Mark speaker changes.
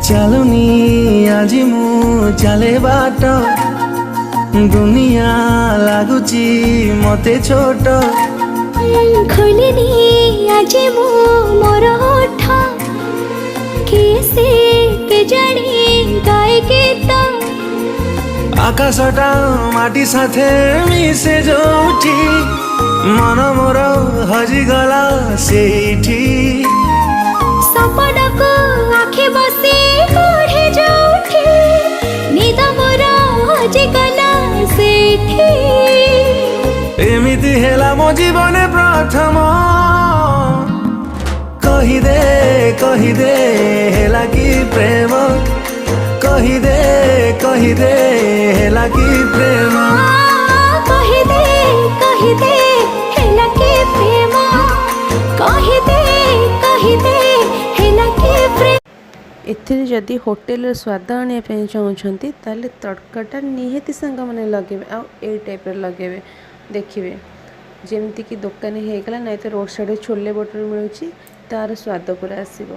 Speaker 1: ଚାଲୁନି ଆଜି ମୁଁ ଚାଲେ ବାଟ ଦୁନିଆ ଲାଗୁଛି ମତେ ଛୋଟ
Speaker 2: ଖୋଲିନି ଆଜି ମୁଁ ମୋର ଓଠ କିଏ ସେ କେଜାଣି ଗାଏ ଗୀତ
Speaker 1: ଆକାଶଟା ମାଟି ସାଥେ ମିଶେ ଯୋଉଠି ମନ ମୋର ହଜିଗଲା ସେଇଠି
Speaker 2: ସପନକୁ ଆଖି ବସି ପଢ଼େ ଯୋଉଠି ନିଦ ମୋର ହଜିଗଲା ସେଇଠି
Speaker 1: ଏମିତି ହେଲା ମୋ ଜୀବନେ ପ୍ରଥମ କହିଦେ ହେଲା କି ପ୍ରେମ କହିଦେ ହେଲା କି ପ୍ରେମ
Speaker 2: କହିଦେ ହେଲା କି ପ୍ରେମ କହିଦେ ହେଲା କି ପ୍ରେମ।
Speaker 3: एथिरे जदि होटेल स्वाद आने चाहते ताले तड़काटा निहाती सांग मैंने लगे आ टाइप लगे देखिए जमती कि दुकानी होगला ना तो रोड साइड छोले बटर मिलूँ तार स्वाद पूरा आसब।